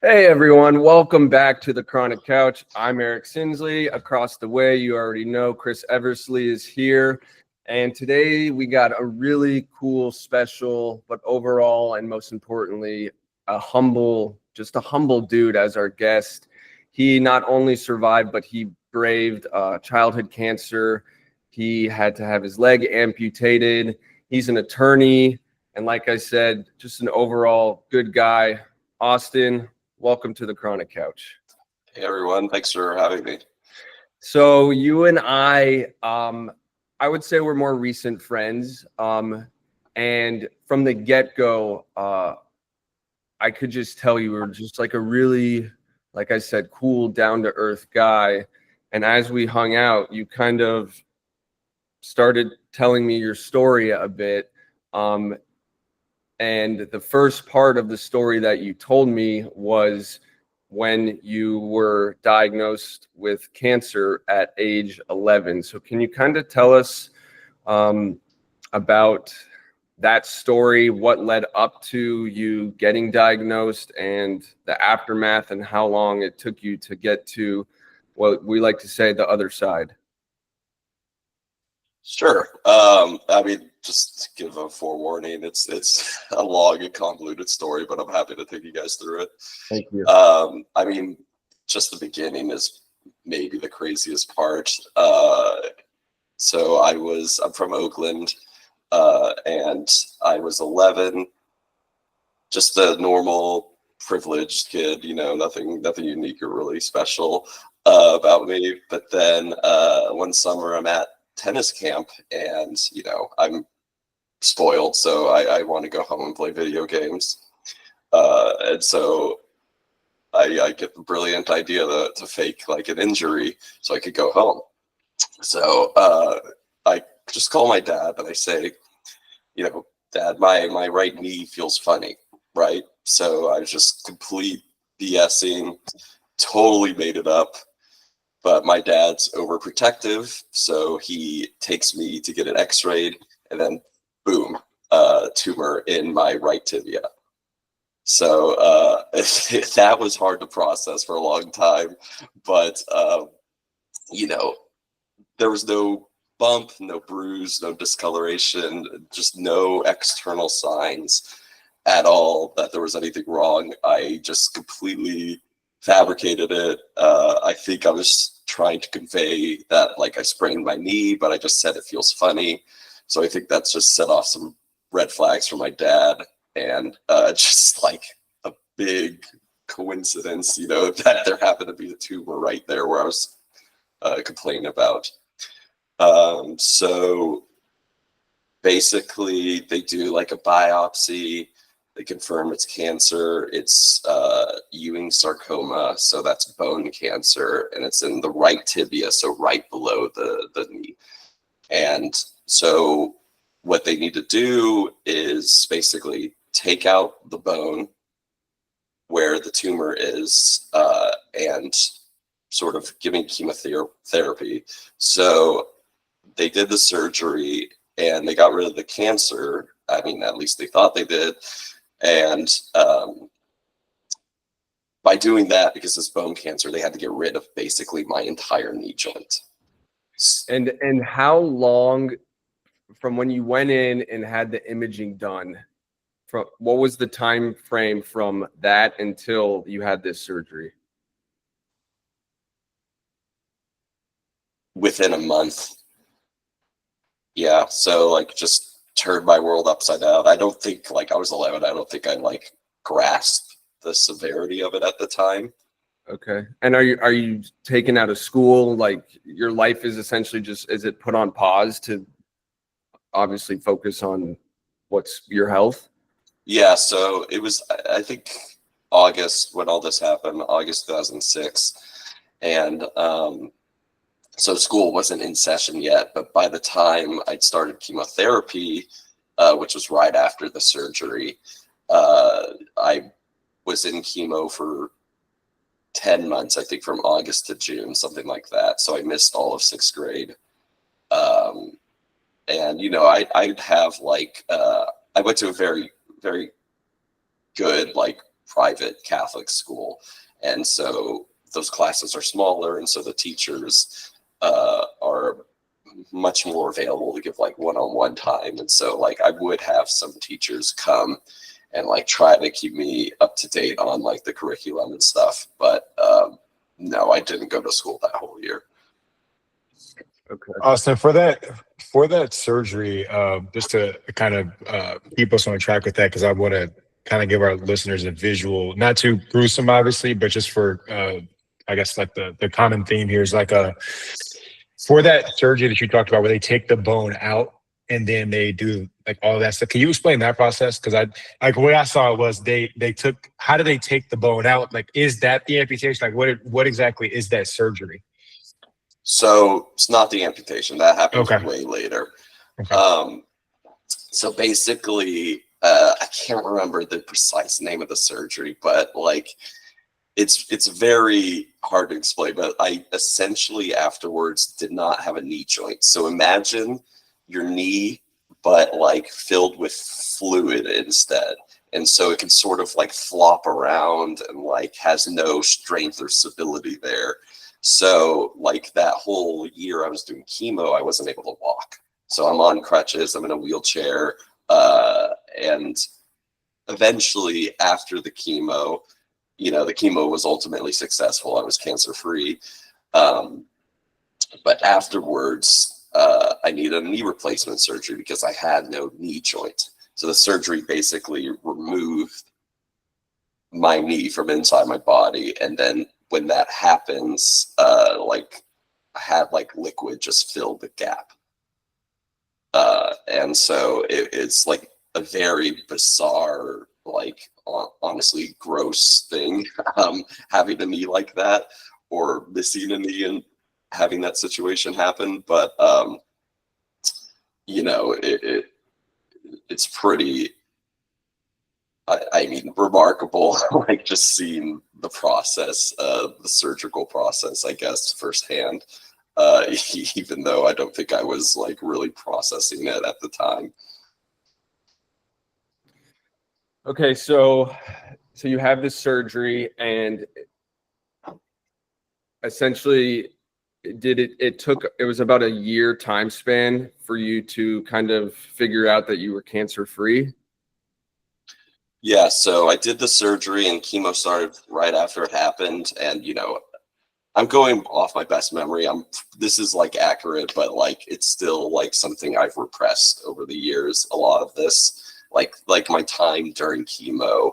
Hey everyone, welcome back to the Chronic Couch. I'm Eric Sinsley. Across the way, you already know Chris Eversley is here. And today we got a really cool, special, but overall, and most importantly, just a humble dude as our guest. He not only survived, but he braved childhood cancer. He had to have his leg amputated. He's an attorney. And like I said, just an overall good guy. Austin, welcome to the Chronic Couch. Hey everyone, thanks for having me. So you and I would say we're more recent friends. And from the get-go, I could just tell you were just like a really, like I said, cool, down-to-earth guy. And as we hung out, you kind of started telling me your story a bit. And the first part of the story that you told me was when you were diagnosed with cancer at age 11. So can you kind of tell us about that story, what led up to you getting diagnosed and the aftermath and how long it took you to get to what we like to say the other side? Sure. Just to give a forewarning, it's a long and convoluted story, but I'm happy to take you guys through it. Thank you. Just the beginning is maybe the craziest part. I'm from Oakland, and I was 11, just a normal privileged kid, nothing unique or really special about me. But then one summer I'm at tennis camp, and I'm spoiled, so I want to go home and play video games, and so I get the brilliant idea to fake like an injury so I could go home. So I just call my dad and I say, Dad, my right knee feels funny, right? So I was just complete BSing, totally made it up. But my dad's overprotective, so he takes me to get it x-rayed, and then boom, tumor in my right tibia. So that was hard to process for a long time, but there was no bump, no bruise, no discoloration, just no external signs at all that there was anything wrong. I just completely fabricated it. I think I was trying to convey that like I sprained my knee, but I just said it feels funny. So I think that's just set off some red flags for my dad, and just like a big coincidence, that there happened to be a tumor right there where I was complaining about. So basically they do like a biopsy. They confirm it's cancer. It's Ewing sarcoma, so that's bone cancer, and it's in the right tibia, so right below the knee. And so what they need to do is basically take out the bone where the tumor is, and sort of giving chemotherapy. So they did the surgery and they got rid of the cancer. I mean, at least they thought they did. And by doing that, because it's bone cancer, they had to get rid of basically my entire knee joint. And how long from when you went in and had the imaging done, from what was the time frame from that until you had this surgery? Within a month. Yeah, so like just turned my world upside down. I don't think, like, I was 11, I don't think I like grasped the severity of it at the time. Okay. And are you taken out of school? Like your life is essentially is it put on pause to obviously focus on what's your health? Yeah, so it was, I think, August when all this happened, August 2006. And so school wasn't in session yet, but by the time I'd started chemotherapy, which was right after the surgery, I was in chemo for 10 months, I think from August to June, something like that. So I missed all of 6th grade. And, I'd have like, I went to a very, very good, like private Catholic school. And so those classes are smaller. And so the teachers are much more available to give like one-on-one time. And so like I would have some teachers come and like try to keep me up to date on like the curriculum and stuff. But no, I didn't go to school that whole year. Okay. Austin, for that surgery, just to kind of keep us on track with that, because I want to kind of give our listeners a visual, not too gruesome, obviously, but just for I guess like the common theme here is like for that surgery that you talked about, where they take the bone out and then they do like all that stuff. Can you explain that process? Because like the way I saw it was they took, how do they take the bone out? Like, is that the amputation? Like what exactly is that surgery? So it's not the amputation. That happens Okay. way later. Okay. So basically, I can't remember the precise name of the surgery, but like it's very hard to explain. But I essentially afterwards did not have a knee joint. So imagine your knee, but like filled with fluid instead. And so it can sort of like flop around and like has no strength or stability there. So like that whole year I was doing chemo, I wasn't able to walk. So I'm on crutches, I'm in a wheelchair. And eventually after the chemo, you know, the chemo was ultimately successful. I was cancer free. But afterwards, I needed a knee replacement surgery because I had no knee joint. So the surgery basically removed my knee from inside my body. And then when that happens, like I had like liquid just fill the gap. And so it's like a very bizarre, like honestly gross thing, having a knee like that or missing a knee and having that situation happen. But, you know, it's pretty, I mean, remarkable, like just seeing the process, the surgical process, I guess, firsthand, even though I don't think I was like really processing it at the time. Okay, so you have this surgery, and essentially it was about a year time span for you to kind of figure out that you were cancer free. Yeah, so I did the surgery and chemo started right after it happened. And, you know, I'm going off my best memory. This is like accurate, but like it's still like something I've repressed over the years. A lot of this, like my time during chemo,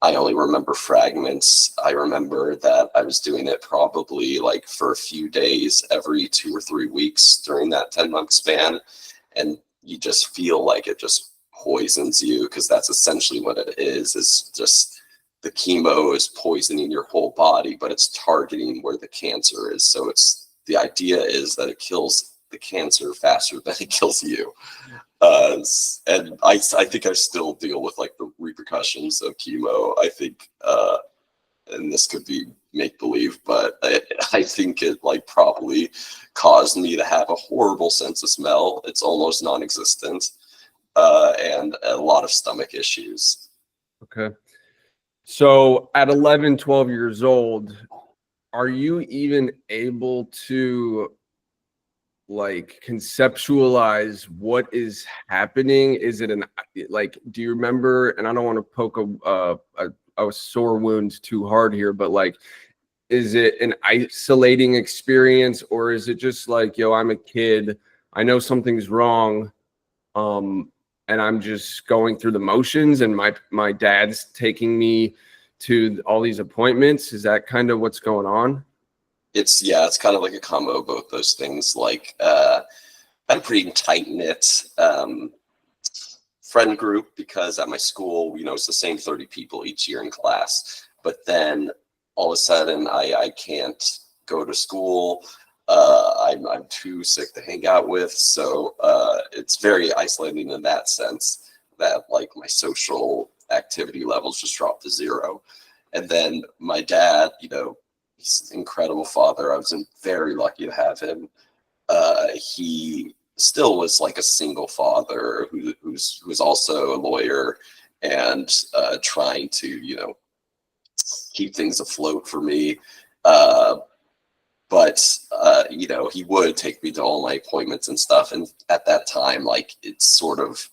I only remember fragments. I remember that I was doing it probably like for a few days every 2 or 3 weeks during that 10-month span. And you just feel like it just poisons you, because that's essentially what it is. It's just the chemo is poisoning your whole body, but it's targeting where the cancer is. So the idea is that it kills the cancer faster than it kills you. And I think I still deal with like the repercussions of chemo. I think, and this could be make believe, but I think it like probably caused me to have a horrible sense of smell. It's almost non-existent, and a lot of stomach issues. Okay. So at 11, 12 years old, are you even able to like conceptualize what is happening? Is it do you remember, and I don't want to poke a sore wound too hard here, but like, is it an isolating experience, or is it just like, yo, I'm a kid, I know something's wrong, and I'm just going through the motions, and my dad's taking me to all these appointments? Is that kind of what's going on? It's kind of like a combo of both those things. Like, I had a pretty tight knit friend group, because at my school, you know, it's the same 30 people each year in class. But then all of a sudden, I can't go to school. I'm too sick to hang out with. So it's very isolating in that sense, that like my social activity levels just dropped to zero. And then my dad, you know, he's an incredible father. I was very lucky to have him. He still was like a single father who's also a lawyer and trying to, you know, keep things afloat for me. But you know, he would take me to all my appointments and stuff. And at that time, like, it's sort of,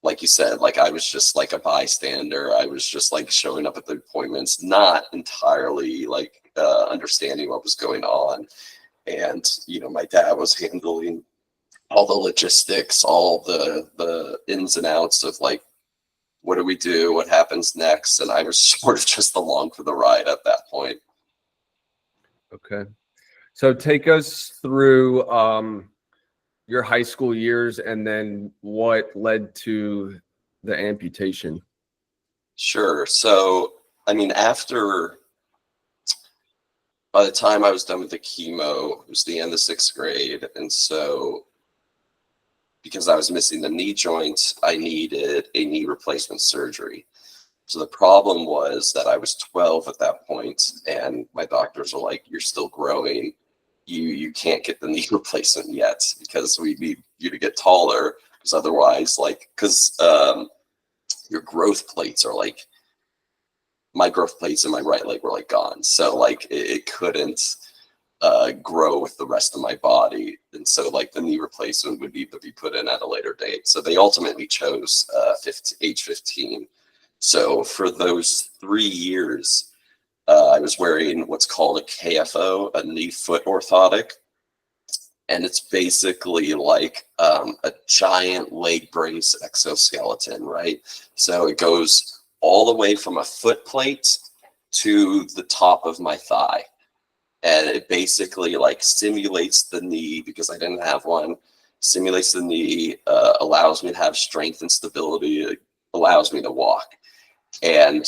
like you said, like I was just like a bystander. I was just like showing up at the appointments, not entirely like understanding what was going on. And, you know, my dad was handling all the logistics, all the ins and outs of like, what do we do? What happens next? And I was sort of just along for the ride at that point. Okay. So take us through your high school years and then what led to the amputation. Sure. So, I mean, by the time I was done with the chemo, it was the end of 6th grade. And so, because I was missing the knee joint, I needed a knee replacement surgery. So the problem was that I was 12 at that point, and my doctors were like, "You're still growing. You can't get the knee replacement yet because we need you to get taller. Because otherwise, like, because your growth plates are like, my growth plates in my right leg were like gone. So like it couldn't grow with the rest of my body. And so like the knee replacement would need to be put in at a later date. So they ultimately chose age 15. So for those 3 years, I was wearing what's called a KFO, a knee foot orthotic. And it's basically like a giant leg brace exoskeleton, right? So it goes all the way from a foot plate to the top of my thigh. And it basically like simulates the knee, because I didn't have one, simulates the knee, allows me to have strength and stability, it allows me to walk. And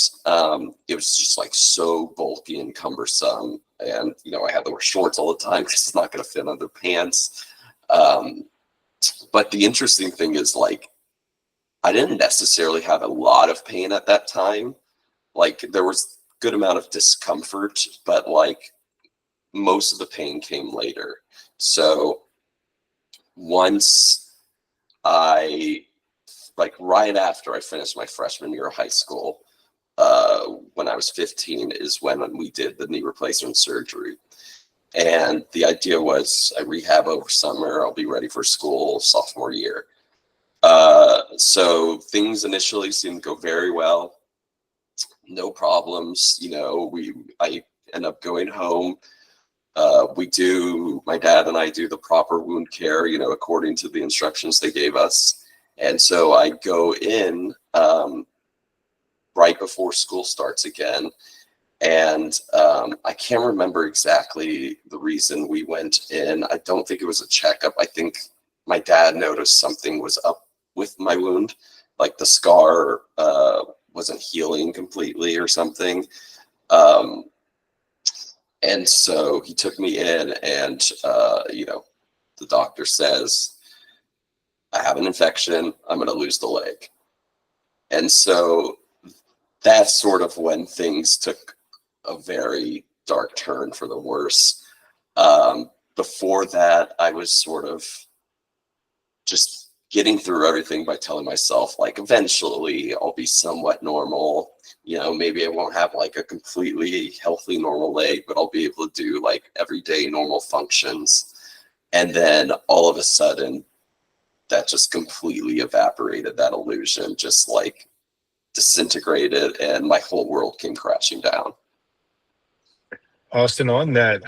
it was just like so bulky and cumbersome. And, you know, I had to wear shorts all the time because it's not going to fit under pants. But the interesting thing is, like, I didn't necessarily have a lot of pain at that time. Like, there was a good amount of discomfort, but like most of the pain came later. So once like right after I finished my freshman year of high school, when I was 15 is when we did the knee replacement surgery. And the idea was I rehab over summer, I'll be ready for school sophomore year. So things initially seemed to go very well, no problems. You know, I end up going home. My dad and I do the proper wound care, you know, according to the instructions they gave us. And so I go in right before school starts again. And I can't remember exactly the reason we went in. I don't think it was a checkup. I think my dad noticed something was up with my wound, like the scar wasn't healing completely or something. And so he took me in, and, you know, the doctor says, I have an infection, I'm going to lose the leg. And so that's sort of when things took a very dark turn for the worse. Before that, I was sort of just getting through everything by telling myself, like, eventually I'll be somewhat normal. You know, maybe I won't have like a completely healthy normal leg, but I'll be able to do like everyday normal functions. And then all of a sudden, that just completely evaporated. That illusion just like disintegrated, and my whole world came crashing down. Austin, on that,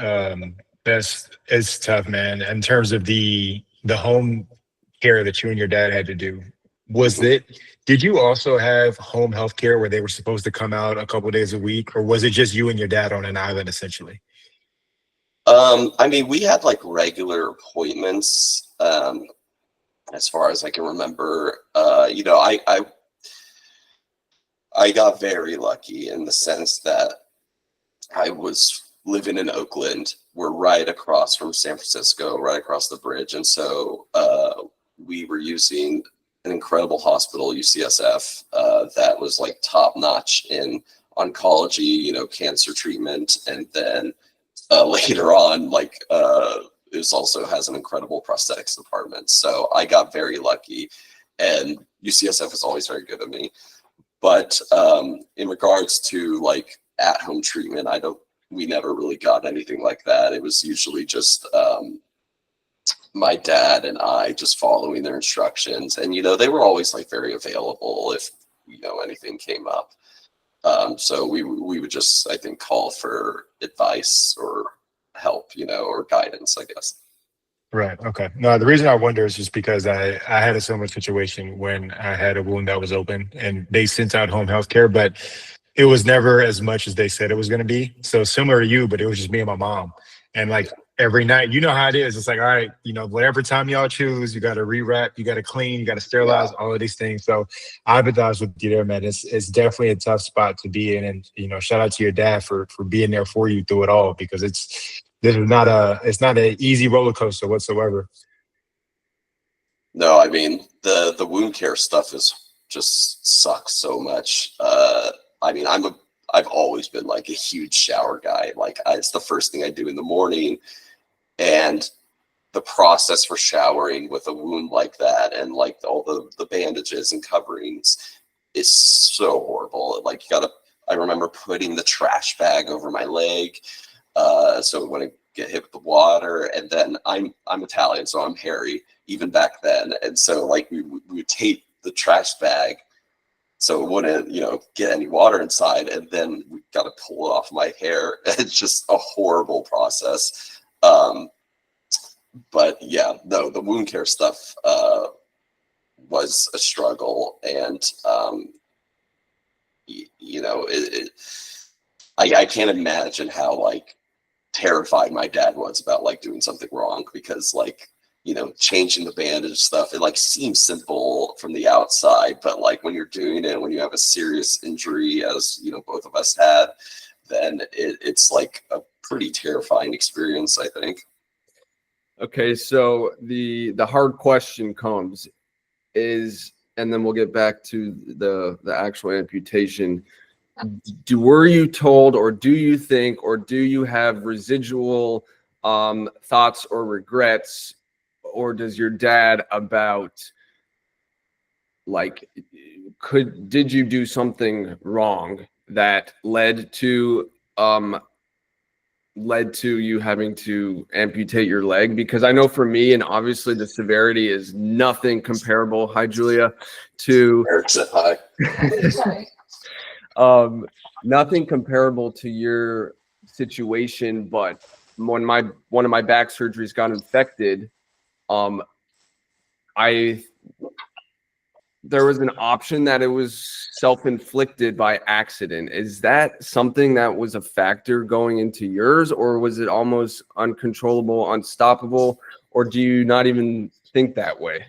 it's tough, man. In terms of the home care that you and your dad had to do, did you also have home health care where they were supposed to come out a couple days a week, or was it just you and your dad on an island essentially? I mean, we had like regular appointments, as far as I can remember. You know, I got very lucky in the sense that I was living in Oakland. We're right across from San Francisco, right across the bridge. And so we were using an incredible hospital, UCSF, that was like top notch in oncology, you know, cancer treatment. And then later on, like it also has an incredible prosthetics department. So I got very lucky, and UCSF was always very good to me. But in regards to like at-home treatment, we never really got anything like that. It was usually just my dad and I just following their instructions. And, they were always like very available if, anything came up. So we would just, I think, call for advice or help, or guidance, I guess. Right. Okay. No, the reason I wonder is just because I had a similar situation when I had a wound that was open and they sent out home health care, but it was never as much as they said it was going to be. So similar to you, but it was just me and my mom. And like every night, you know how it is. It's like, all right, whatever time y'all choose, you got to rewrap, you got to clean, you got to sterilize, all of these things. So I empathize with you there, man. It's definitely a tough spot to be in. And, shout out to your dad for being there for you through it all, because it's not an easy roller coaster whatsoever. No, I mean, the wound care stuff is just sucks so much. I mean, I've always been like a huge shower guy. Like it's the first thing I do in the morning, and the process for showering with a wound like that and like all the bandages and coverings is so horrible. Like I remember putting the trash bag over my leg, so when I get hit with the water, and then I'm Italian, so I'm hairy even back then, and so like we would tape the trash bag so it wouldn't, get any water inside, and then we got to pull it off my hair. It's just a horrible process. But yeah, no, the wound care stuff was a struggle, and I can't imagine how like terrified my dad was about like doing something wrong, because like, changing the bandage stuff, it like seems simple from the outside, but like when you're doing it, when you have a serious injury, as both of us had, then it's like a pretty terrifying experience, I think. Okay, so the hard question comes is, and then we'll get back to the actual amputation. Were you told, or do you think, or do you have residual thoughts or regrets, or does your dad about like, did you do something wrong that led to you having to amputate your leg? Because I know for me, and obviously the severity is nothing comparable, hi Julia, to nothing comparable to your situation. But when one of my back surgeries got infected, there was an option that it was self-inflicted by accident. Is that something that was a factor going into yours, or was it almost uncontrollable, unstoppable, or do you not even think that way?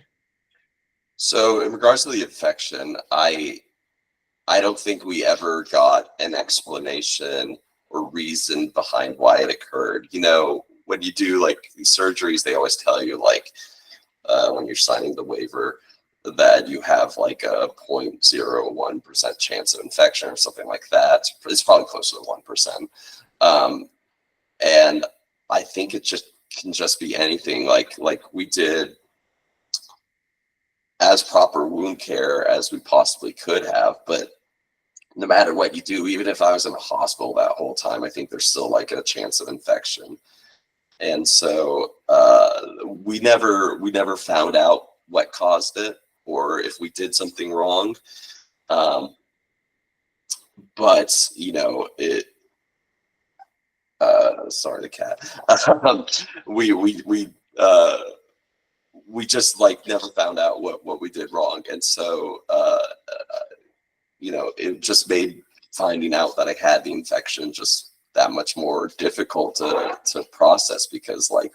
So in regards to the infection, I don't think we ever got an explanation or reason behind why it occurred. When you do like these surgeries, they always tell you like when you're signing the waiver that you have like a 0.01% chance of infection or something like that. It's probably closer to 1%. And I think it can just be anything. Like we did as proper wound care as we possibly could have, but no matter what you do, even if I was in a hospital that whole time, I think there's still like a chance of infection. And so we never found out what caused it or if we did something wrong. But sorry, the cat. We just like never found out what we did wrong, and so it just made finding out that I had the infection just that much more difficult to process, because like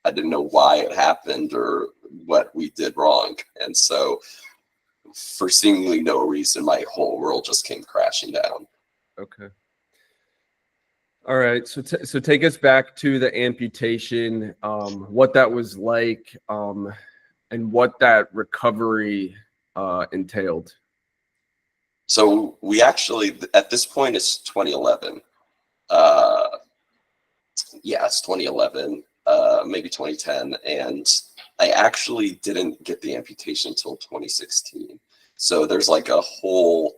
I didn't know why it happened or what we did wrong. And so for seemingly no reason, my whole world just came crashing down. Okay. All right. So take us back to the amputation, what that was like, and what that recovery entailed. So we actually, at this point, it's 2011. Yeah, it's 2011, maybe 2010. And I actually didn't get the amputation until 2016. So there's like a whole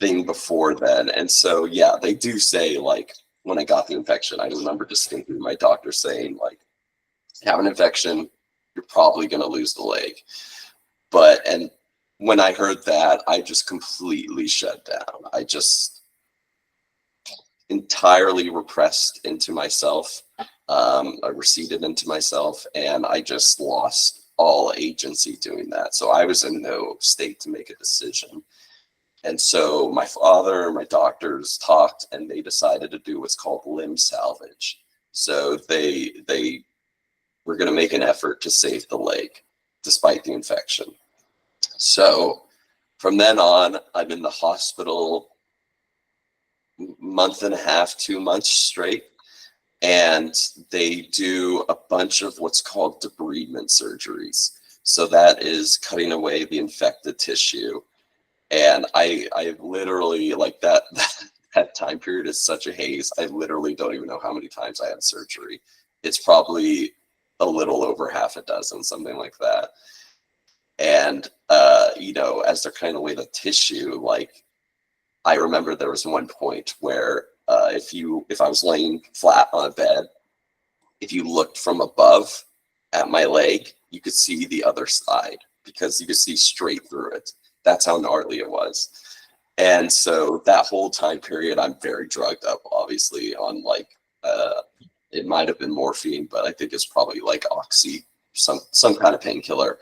thing before then. And so, yeah, they do say, like, when I got the infection, I remember distinctly my doctor saying, like, have an infection, you're probably going to lose the leg. And when I heard that, I just completely shut down. I just entirely repressed into myself. I receded into myself, and I just lost all agency doing that. So I was in no state to make a decision. And so my father and my doctors talked, and they decided to do what's called limb salvage. So they were going to make an effort to save the leg despite the infection. So from then on, I'm in the hospital month and a half, 2 months straight. And they do a bunch of what's called debridement surgeries. So that is cutting away the infected tissue. And I literally, like, that time period is such a haze. I literally don't even know how many times I had surgery. It's probably a little over half a dozen, something like that. And, as they're cutting away the tissue, like, I remember there was one point where if I was laying flat on a bed, if you looked from above at my leg, you could see the other side because you could see straight through it. That's how gnarly it was. And so that whole time period, I'm very drugged up, obviously, on like, it might have been morphine, but I think it's probably like oxy, some kind of painkiller.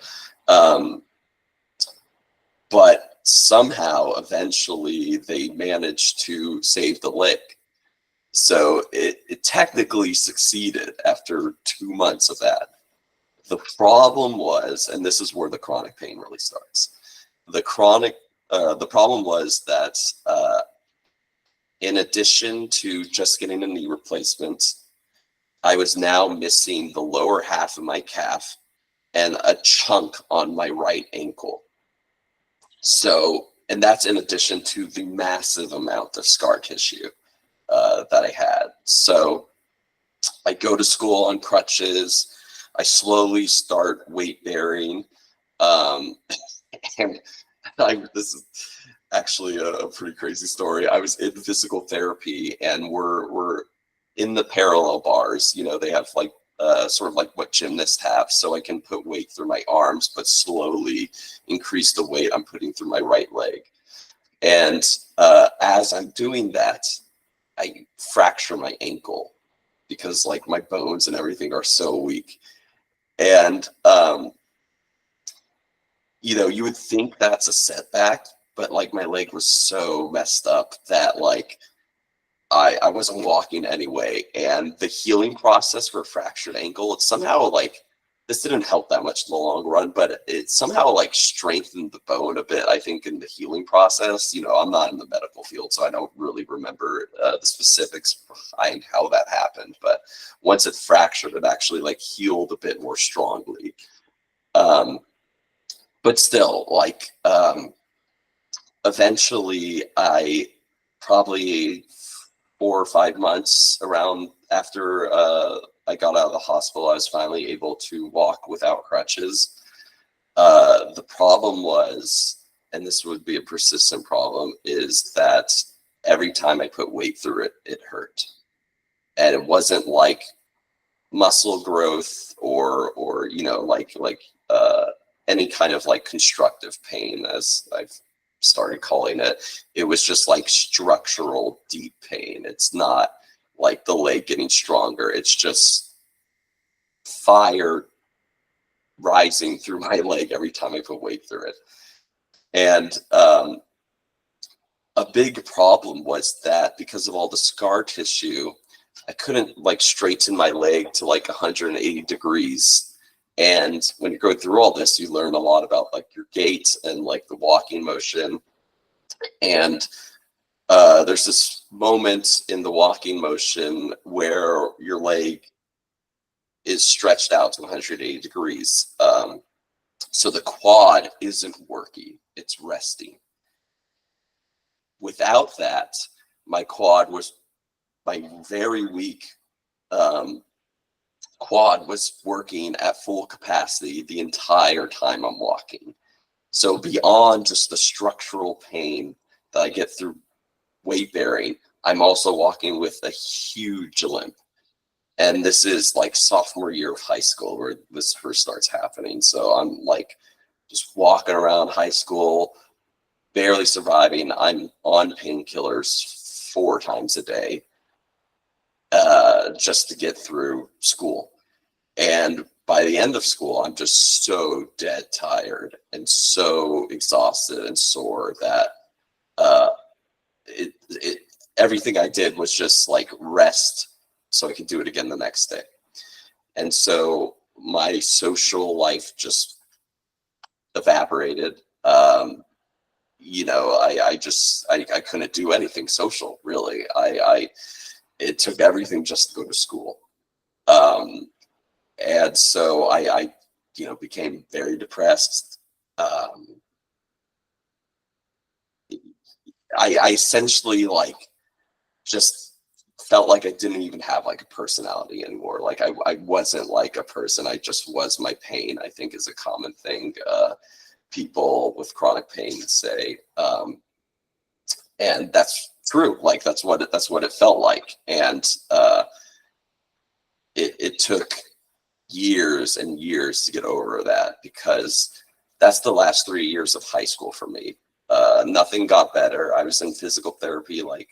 But somehow, eventually, they managed to save the leg. So it technically succeeded after 2 months of that. The problem was, and this is where the chronic pain really starts. The problem was that in addition to just getting a knee replacement, I was now missing the lower half of my calf and a chunk on my right ankle. So, and that's in addition to the massive amount of scar tissue that I had. So I go to school on crutches. I slowly start weight bearing. And this is actually a pretty crazy story. I was in physical therapy, and we're in the parallel bars. They have like sort of like what gymnasts have, so I can put weight through my arms, but slowly increase the weight I'm putting through my right leg. And as I'm doing that, I fracture my ankle because like my bones and everything are so weak. And you would think that's a setback, but like my leg was so messed up that like I wasn't walking anyway. And the healing process for a fractured ankle, it's somehow like, this didn't help that much in the long run, but it somehow like strengthened the bone a bit, I think, in the healing process. I'm not in the medical field, so I don't really remember the specifics behind how that happened. But once it fractured, it actually like healed a bit more strongly. But still, like, eventually I probably 4 or 5 months around after I got out of the hospital, I was finally able to walk without crutches. The problem was, and this would be a persistent problem, is that every time I put weight through it, it hurt. And it wasn't like muscle growth or any kind of like constructive pain, as I've started calling it. It was just like structural deep pain. It's not like the leg getting stronger. It's just fire rising through my leg every time I put weight through it. And a big problem was that because of all the scar tissue, I couldn't like straighten my leg to like 180 degrees. And when you're going through all this, you learn a lot about like your gait and like the walking motion. And there's this moment in the walking motion where your leg is stretched out to 180 degrees. So the quad isn't working, it's resting. Without that, my very weak quad was working at full capacity the entire time I'm walking. So beyond just the structural pain, that I get through weight bearing, I'm also walking with a huge limp. And this is like sophomore year of high school where this first starts happening. So I'm like just walking around high school, barely surviving. I'm on painkillers 4 times a day just to get through school. And by the end of school, I'm just so dead tired and so exhausted and sore that everything I did was just like rest so I could do it again the next day. And so my social life just evaporated. You know, I couldn't do anything social, really. It took everything just to go to school. And so I you know, became very depressed. I essentially like just felt like I didn't even have like a personality anymore. Like I wasn't like a person. I just was my pain, I think is a common thing people with chronic pain say. And that's true. Like that's what it felt like. And it took years and years to get over that, because that's the last 3 years of high school for me. Nothing got better. I was in physical therapy like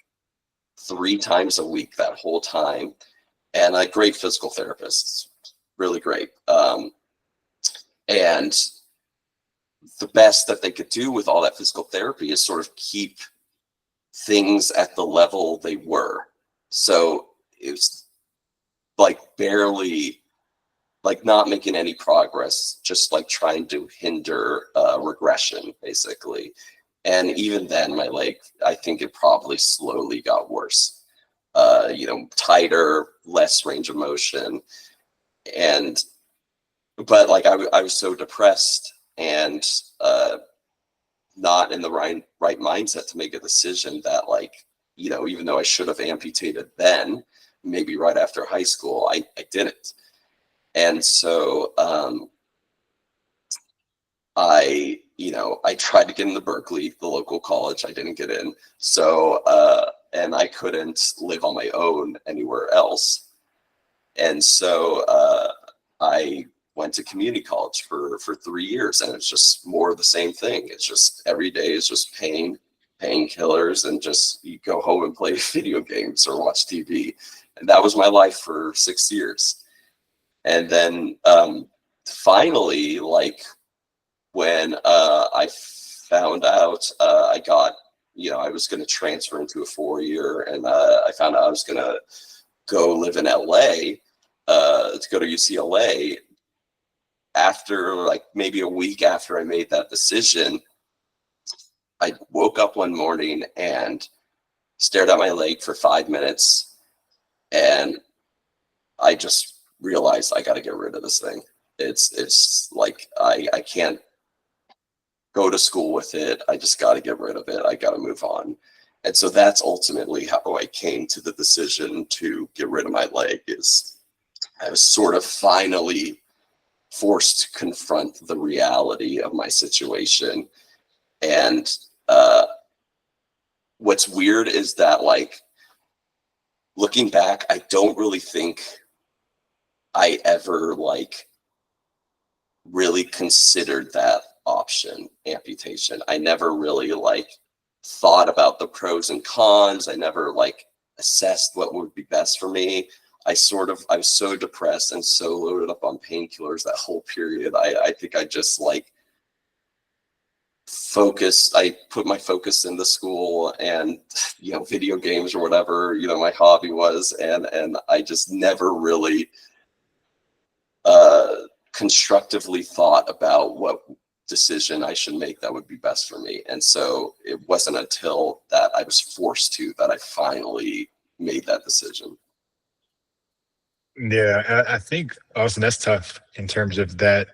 3 times a week that whole time, and a great physical therapist, really great. And the best that they could do with all that physical therapy is sort of keep things at the level they were. So it was like barely, like not making any progress, just like trying to hinder regression, basically. And even then, my leg, I think it probably slowly got worse. You know, tighter, less range of motion. But like I was so depressed and not in the right mindset to make a decision that, like, you know, even though I should have amputated then, maybe right after high school, I didn't. And so I tried to get into Berkeley, the local college. I didn't get in. So, and I couldn't live on my own anywhere else. And so I went to community college for 3 years, and it's just more of the same thing. It's just every day is just painkillers, and just you go home and play video games or watch TV. And that was my life for 6 years. And then finally, like when I found out I got, you know, I was going to transfer into a 4-year, and I found out I was going to go live in LA, to go to UCLA. After like maybe a week after I made that decision, I woke up one morning and stared at my leg for 5 minutes, and I just realized I got to get rid of this thing. It's like I can't go to school with it. I just got to get rid of it. I got to move on. And so that's ultimately how I came to the decision to get rid of my leg. Is I was sort of finally forced to confront the reality of my situation. And what's weird is that, like, looking back, I don't really think I ever like really considered that option, amputation. I never really like thought about the pros and cons. I never like assessed what would be best for me. I was so depressed and so loaded up on painkillers that whole period. I think I just like focused. I put my focus into school and, you know, video games or whatever, you know, my hobby was, and I just never really constructively thought about what decision I should make that would be best for me. And so it wasn't until that I was forced to that I finally made that decision. Yeah, I think Austin, that's tough in terms of that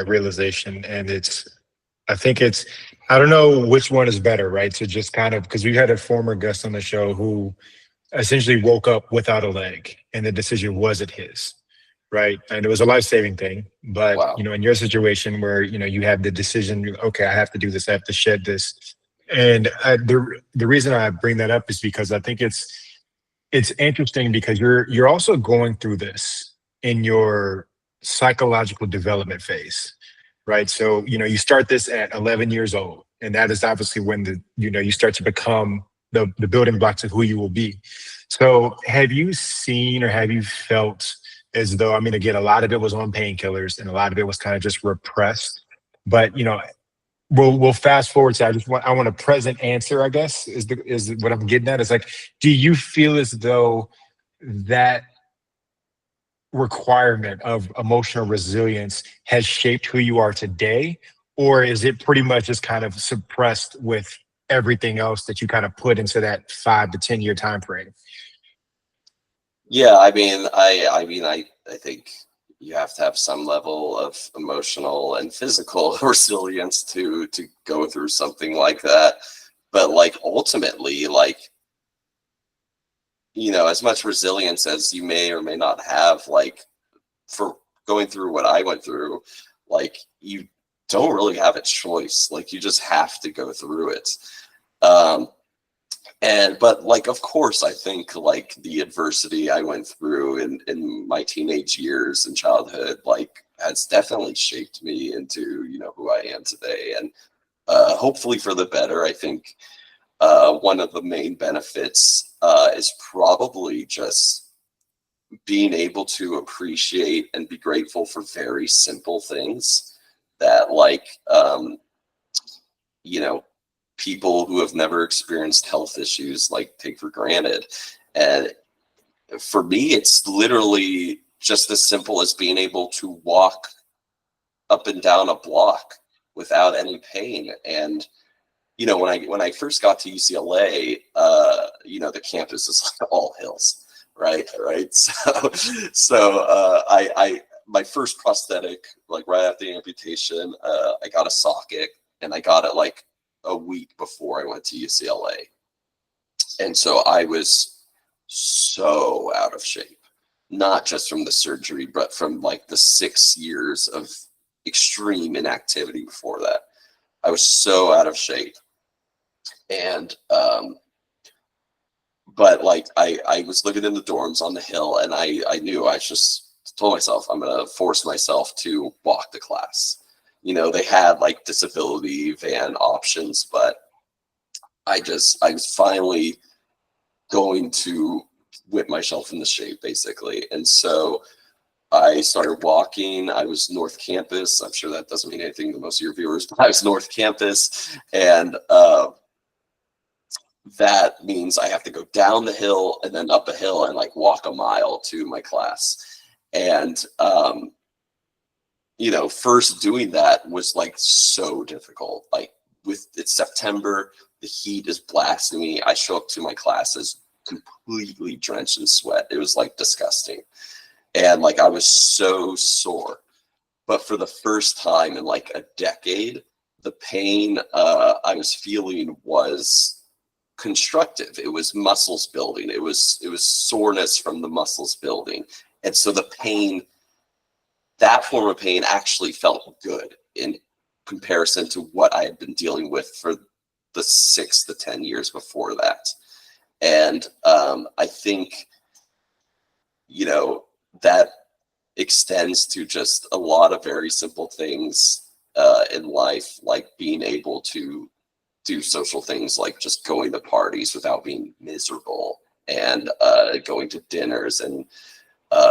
realization. And I don't know which one is better, right? So just kind of, because we had a former guest on the show who essentially woke up without a leg, and the decision wasn't his, right? And it was a life-saving thing. But, Wow. you know, in your situation where, you know, you have the decision, okay, I have to do this, I have to shed this, And the reason I bring that up is because I think it's interesting because you're also going through this in your psychological development phase, right? So, you start this at 11 years old, and that is obviously when you start to become the building blocks of who you will be. So have you seen or have you felt as though, I mean, again, a lot of it was on painkillers and a lot of it was kind of just repressed, but we'll fast forward to I want a present answer, I guess, is what I'm getting at. It's like, do you feel as though that requirement of emotional resilience has shaped who you are today? Or is it pretty much just kind of suppressed with everything else that you kind of put into that 5 to 10 year time frame? Yeah, I think you have to have some level of emotional and physical resilience to go through something like that. But like ultimately, like, as much resilience as you may or may not have, like for going through what I went through, like you don't really have a choice. Like you just have to go through it. But like, of course, I think like the adversity I went through in my teenage years and childhood, like has definitely shaped me into, who I am today. And hopefully for the better. I think one of the main benefits is probably just being able to appreciate and be grateful for very simple things that like, people who have never experienced health issues like take for granted. And for me, it's literally just as simple as being able to walk up and down a block without any pain. And when I first got to UCLA, the campus is like all hills, right? So I my first prosthetic, like right after the amputation, I got a socket, and I got it like a week before I went to UCLA. And so I was so out of shape, not just from the surgery, but from like the 6 years of extreme inactivity before that. I was so out of shape. And, but like I was living in the dorms on the hill, and I knew I just told myself I'm going to force myself to walk to class. They had like disability van options, but I was finally going to whip myself into shape, basically. And so I started walking. I was North Campus. I'm sure that doesn't mean anything to most of your viewers, but I was North Campus. And that means I have to go down the hill and then up a hill and like walk a mile to my class. And first doing that was like so difficult. Like it's September, the heat is blasting me. I show up to my classes completely drenched in sweat. It was like disgusting. And like I was so sore. But for the first time in like a decade, the pain I was feeling was constructive. It was muscles building. It was soreness from the muscles building. And so the pain, that form of pain actually felt good in comparison to what I had been dealing with for the 6 to 10 years before that. And I think, that extends to just a lot of very simple things in life, like being able to do social things, like just going to parties without being miserable, and going to dinners, and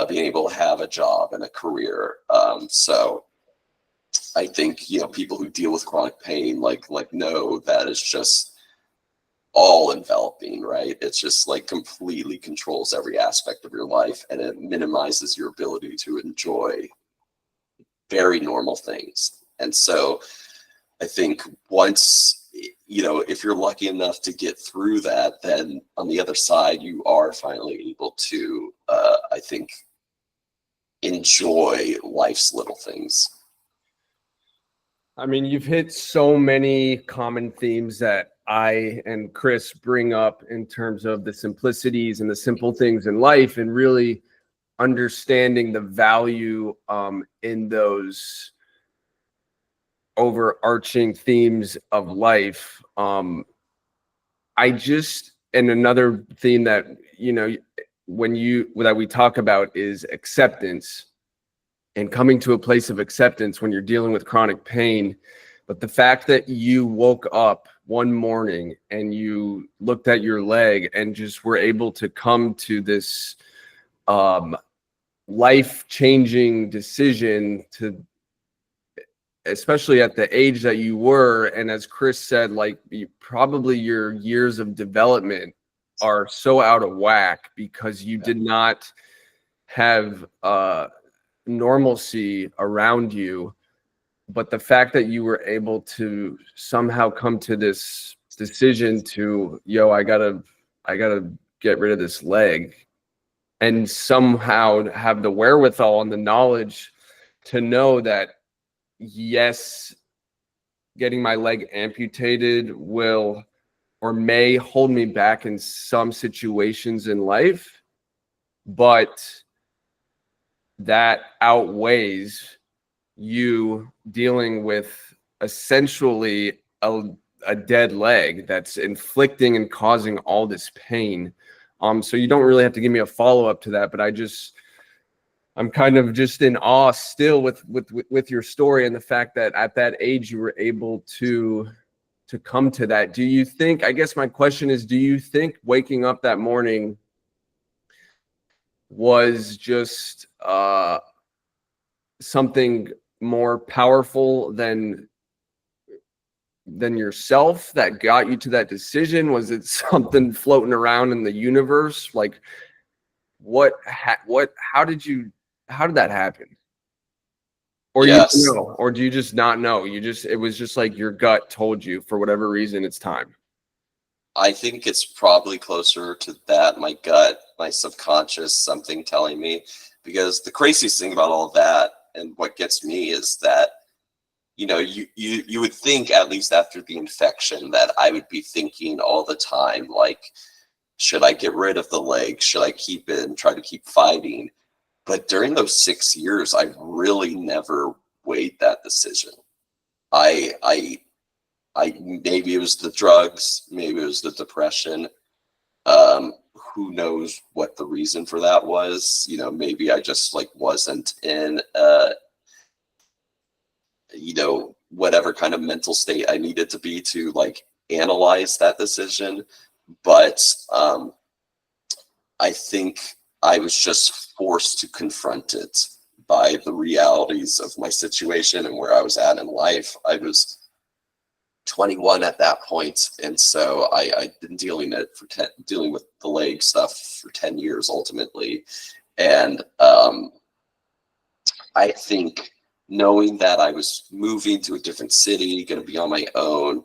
being able to have a job and a career. So I think, people who deal with chronic pain, like know that it's just all enveloping, right? It's just like completely controls every aspect of your life, and it minimizes your ability to enjoy very normal things. And so I think once, if you're lucky enough to get through that, then on the other side, you are finally able to, I think, enjoy life's little things. I mean, you've hit so many common themes that I and Chris bring up in terms of the simplicities and the simple things in life, and really understanding the value in those overarching themes of life. And another theme that, that we talk about is acceptance and coming to a place of acceptance when you're dealing with chronic pain. But the fact that you woke up one morning and you looked at your leg and just were able to come to this life-changing decision, to especially at the age that you were, and as Chris said, like, probably your years of development are so out of whack because you did not have normalcy around you. But the fact that you were able to somehow come to this decision to, I gotta get rid of this leg, and somehow have the wherewithal and the knowledge to know that, yes, getting my leg amputated will or may hold me back in some situations in life, but that outweighs you dealing with essentially a dead leg that's inflicting and causing all this pain. So you don't really have to give me a follow-up to that, but I'm kind of just in awe still with your story and the fact that at that age you were able to come to that. Do you think, I guess my question is, do you think waking up that morning was just something more powerful than yourself that got you to that decision? Was it something floating around in the universe? Like, how did that happen? Or Yes. you don't know, or do you just not know? It was just like your gut told you for whatever reason it's time. I think it's probably closer to that. My gut, my subconscious, something telling me, because the craziest thing about all of that and what gets me is that, you would think, at least after the infection, that I would be thinking all the time, like, should I get rid of the leg? Should I keep it and try to keep fighting? But during those 6 years, I really never weighed that decision. I maybe it was the drugs, maybe it was the depression. Who knows what the reason for that was? Maybe I just wasn't in whatever kind of mental state I needed to be to analyze that decision. But I think I was just forced to confront it by the realities of my situation and where I was at in life. I was 21 at that point, and so I'd been dealing with the leg stuff for 10 years ultimately. And I think knowing that I was moving to a different city, going to be on my own,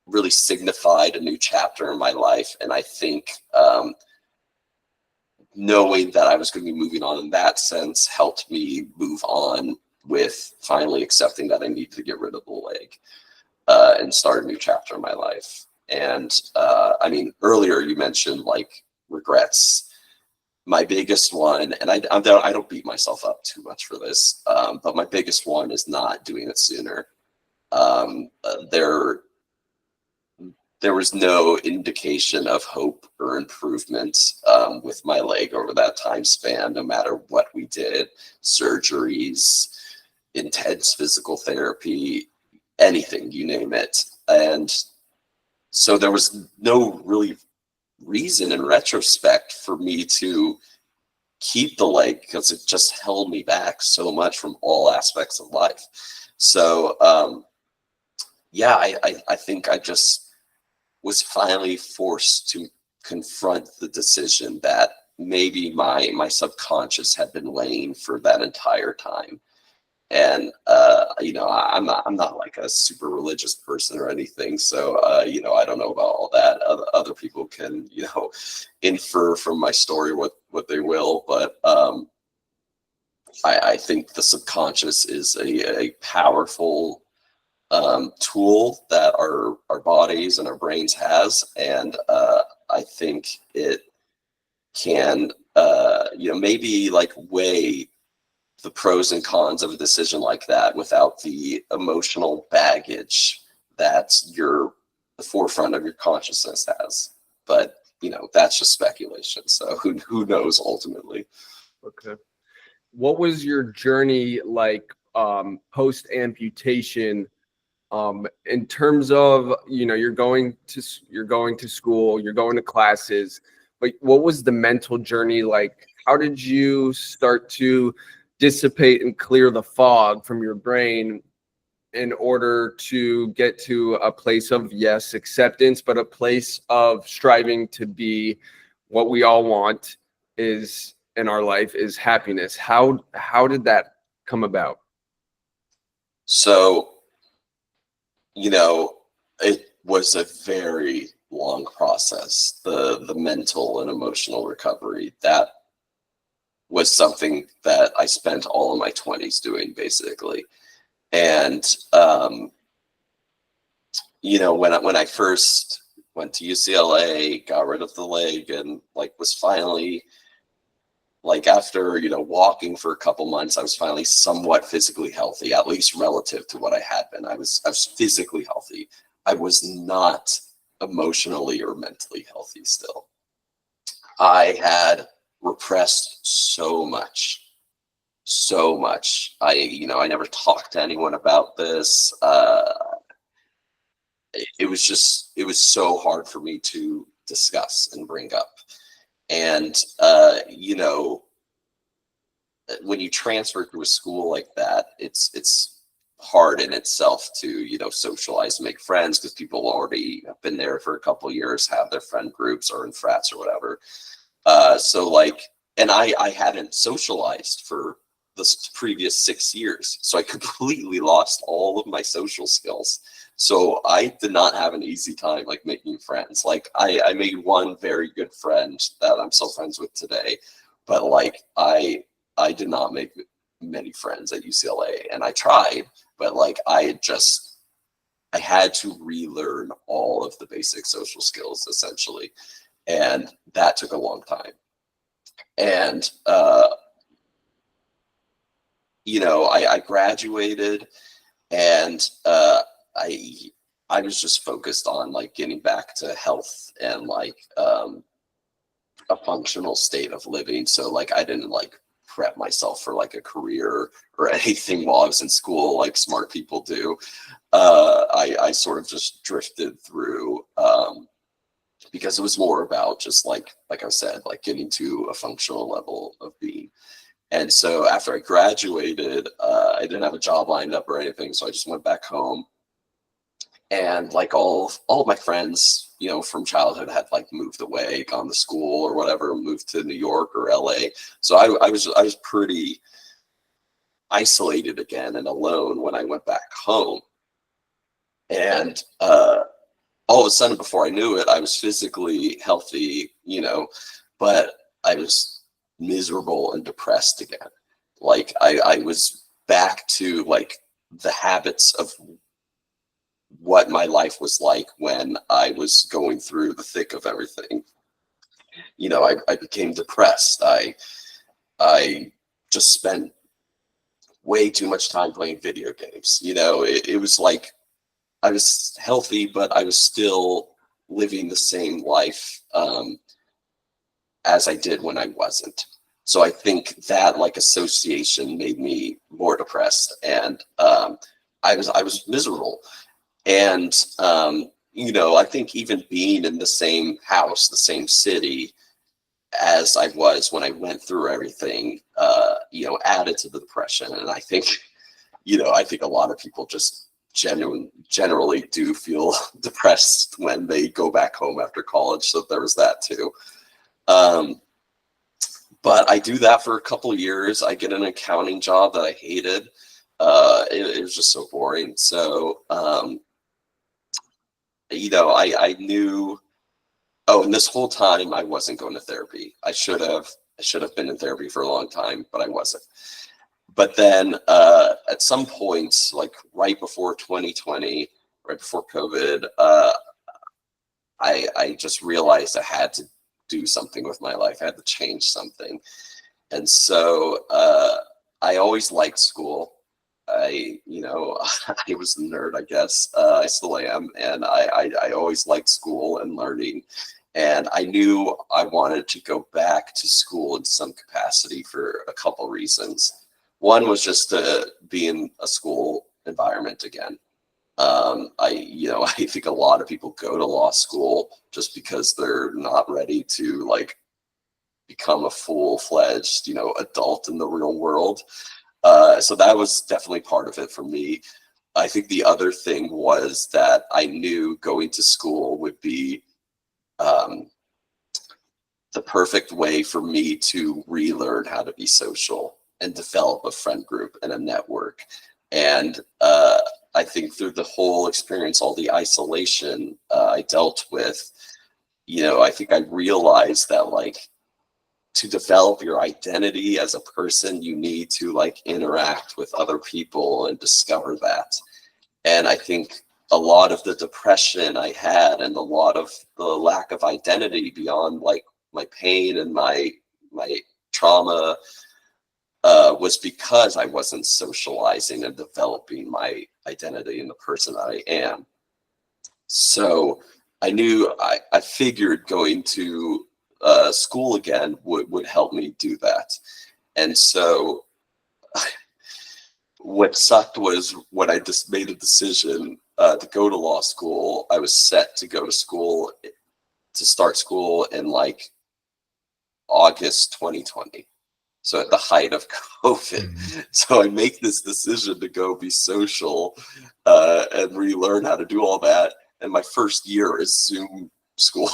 really signified a new chapter in my life. And I think knowing that I was going to be moving on in that sense helped me move on with finally accepting that I needed to get rid of the leg and start a new chapter in my life. And earlier you mentioned regrets. My biggest one, and I don't beat myself up too much for this, but my biggest one is not doing it sooner. There was no indication of hope or improvement with my leg over that time span, no matter what we did, surgeries, intense physical therapy, anything, you name it. And so there was no really reason in retrospect for me to keep the leg, because it just held me back so much from all aspects of life. So I think I just was finally forced to confront the decision that maybe my subconscious had been laying for that entire time. And I'm not like a super religious person or anything, so I don't know about all that. Other people can infer from my story what they will, but I think the subconscious is a powerful tool that our bodies and our brains has, and I think it can maybe weigh the pros and cons of a decision like that without the emotional baggage that the forefront of your consciousness has. But that's just speculation. So who knows ultimately? Okay. What was your journey like post amputation? In terms of, you're going to school, you're going to classes, but what was the mental journey like? How did you start to dissipate and clear the fog from your brain in order to get to a place of, yes, acceptance, but a place of striving to be what we all want is in our life is happiness? How did that come about? So, it was a very long process. The mental and emotional recovery, that was something that I spent all of my 20s doing, basically. And when I first went to UCLA, got rid of the leg, and was finally, after walking for a couple months, I was finally somewhat physically healthy, at least relative to what I had been. I was physically healthy. I was not emotionally or mentally healthy still. I had repressed so much. I never talked to anyone about this. It was so hard for me to discuss and bring up. And, when you transfer to a school like that, it's hard in itself to, socialize, make friends, because people already have been there for a couple of years, have their friend groups or in frats or whatever. And I hadn't socialized for the previous 6 years. So I completely lost all of my social skills. So I did not have an easy time making friends. I made one very good friend that I'm still friends with today, but I did not make many friends at UCLA, and I tried, but I had to relearn all of the basic social skills essentially, and that took a long time. And I graduated, and I was just focused on getting back to health and a functional state of living. So I didn't prep myself for a career or anything while I was in school like smart people do. I sort of just drifted through because it was more about just like I said, getting to a functional level of being. And so after I graduated, I didn't have a job lined up or anything, so I just went back home. And all of my friends, from childhood had moved away, gone to school or whatever, moved to New York or LA. So I was pretty isolated again and alone when I went back home. And all of a sudden, before I knew it, I was physically healthy, but I was miserable and depressed again. I was back to the habits of what my life was like when I was going through the thick of everything. I became depressed. I just spent way too much time playing video games. It was I was healthy, but I was still living the same life as I did when I wasn't. So I think that association made me more depressed, and I was miserable. And I think even being in the same house, the same city as I was when I went through everything, added to the depression. And I think a lot of people just generally do feel depressed when they go back home after college. So there was that too. But I do that for a couple of years. I get an accounting job that I hated. It was just so boring. So, I knew, and this whole time I wasn't going to therapy. I should have been in therapy for a long time, but I wasn't. But then at some point, right before 2020, right before COVID, I just realized I had to do something with my life. I had to change something. And so I always liked school. I was a nerd, I guess. I still am. And I always liked school and learning. And I knew I wanted to go back to school in some capacity for a couple reasons. One was just to be in a school environment again. I think a lot of people go to law school just because they're not ready to like become a full-fledged, adult in the real world. So that was definitely part of it for me. I think the other thing was that I knew going to school would be the perfect way for me to relearn how to be social and develop a friend group and a network. And I think through the whole experience, all the isolation I dealt with, I think I realized that like to develop your identity as a person, you need to like interact with other people and discover that. And I think a lot of the depression I had and a lot of the lack of identity beyond like my pain and my trauma was because I wasn't socializing and developing my identity and the person that I am. So I knew I figured going to school again would help me do that. And so what sucked was when I just made a decision to go to law school, I was set to go to school, to start school in like August 2020. So at the height of COVID. Mm-hmm. So I make this decision to go be social and relearn how to do all that. And my first year is Zoom school.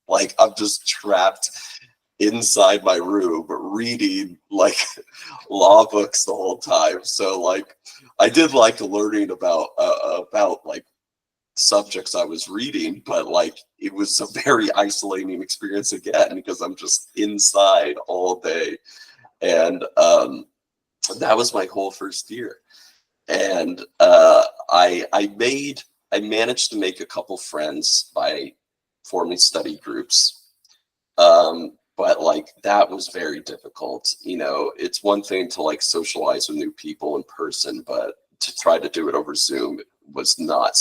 Like I'm just trapped inside my room reading like law books the whole time. So like I did like learning about like subjects I was reading, but like it was a very isolating experience again because I'm just inside all day. And that was my whole first year. And I managed to make a couple friends by forming study groups. But like that was very difficult. It's one thing to like socialize with new people in person, but to try to do it over Zoom was not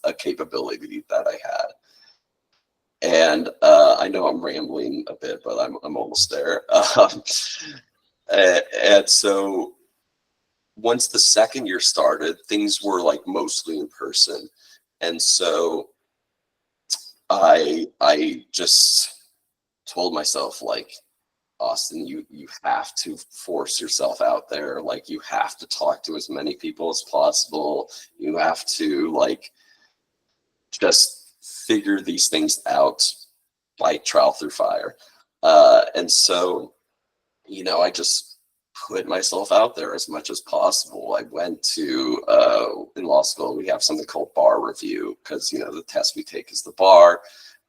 a capability that I had. And I know I'm rambling a bit, but I'm almost there. And so once the second year started, things were like mostly in person. And so I just told myself like, Austin, you have to force yourself out there. Like you have to talk to as many people as possible. You have to like just figure these things out by trial through fire. And so, I just put myself out there as much as possible. I went to, in law school, we have something called bar review because, the test we take is the bar,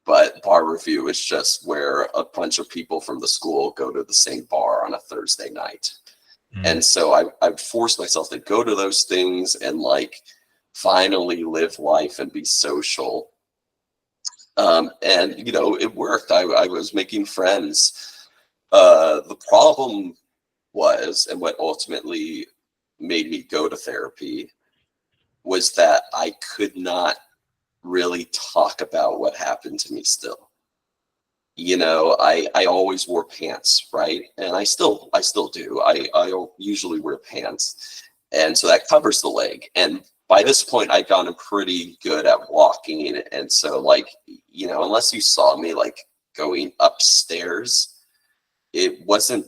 but bar review is just where a bunch of people from the school go to the same bar on a Thursday night. And so I forced myself to go to those things and like finally live life and be social. And, it worked. I was making friends. The problem was, and what ultimately made me go to therapy was that I could not really talk about what happened to me still. I always wore pants, right? And I still do. I usually wear pants. And so that covers the leg. And by this point, I'd gotten pretty good at walking. And so like, unless you saw me like going upstairs, it wasn't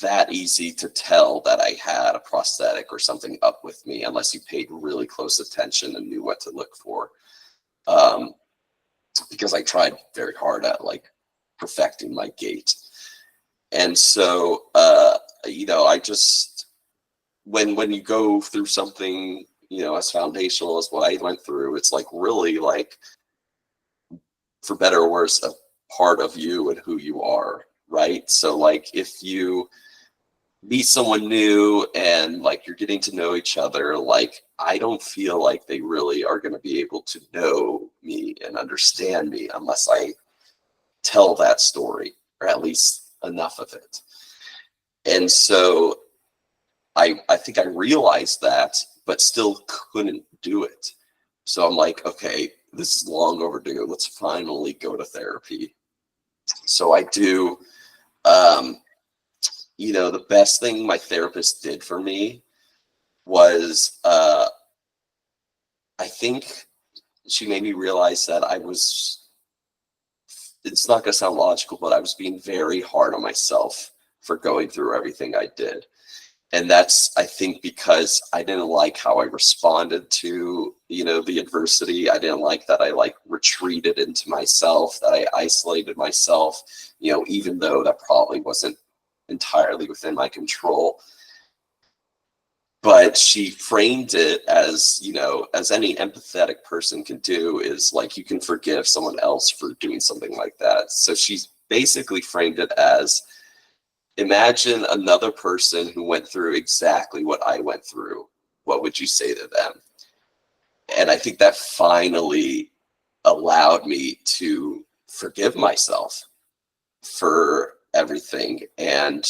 that easy to tell that I had a prosthetic or something up with me unless you paid really close attention and knew what to look for. Because I tried very hard at like perfecting my gait. And so, I just, when you go through something, as foundational as what I went through, it's like really like, for better or worse, a part of you and who you are, right? So like if you meet someone new and like you're getting to know each other, like I don't feel like they really are going to be able to know me and understand me unless I tell that story, or at least enough of it. And so I think I realized that, but still couldn't do it. So I'm like, okay, this is long overdue. Let's finally go to therapy. So I do. The best thing my therapist did for me was, I think she made me realize that it's not going to sound logical, but I was being very hard on myself for going through everything I did. And that's, I think, because I didn't like how I responded to, the adversity. I didn't like that I retreated into myself, that I isolated myself, even though that probably wasn't entirely within my control. But she framed it as, as any empathetic person can do, is like, you can forgive someone else for doing something like that. So she's basically framed it as, imagine another person who went through exactly what I went through. What would you say to them? And I think that finally allowed me to forgive myself for everything. And,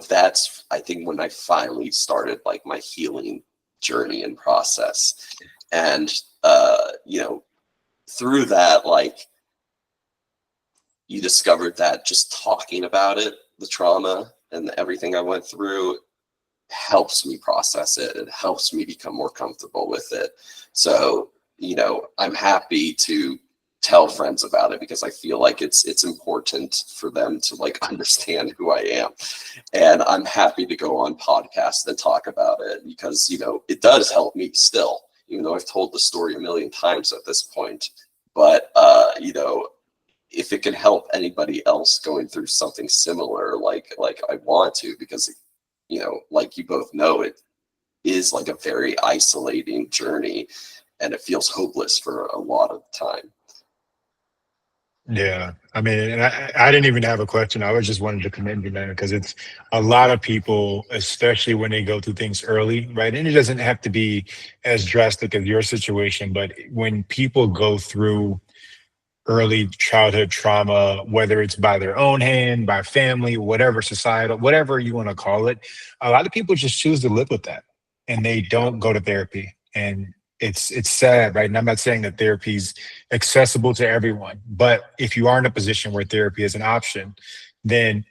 that's, I think, when I finally started my healing journey and process. And, through that, you discovered that just talking about it, the trauma and everything I went through, helps me process it. It helps me become more comfortable with it. So, I'm happy to tell friends about it, because I feel like it's important for them to understand who I am. And I'm happy to go on podcasts and talk about it, because, it does help me still, even though I've told the story a million times at this point. But, if it can help anybody else going through something similar, like I want to, because, like you both know, it is a very isolating journey, and it feels hopeless for a lot of the time. Yeah, I mean, and I didn't even have a question. I was just wanted to commend you, man, because it's a lot of people, especially when they go through things early, right? And it doesn't have to be as drastic as your situation, but when people go through early childhood trauma, whether it's by their own hand, by family, whatever, societal, whatever you want to call it, a lot of people just choose to live with that, and they don't go to therapy. And it's sad, right? And I'm not saying that therapy is accessible to everyone, but if you are in a position where therapy is an option, then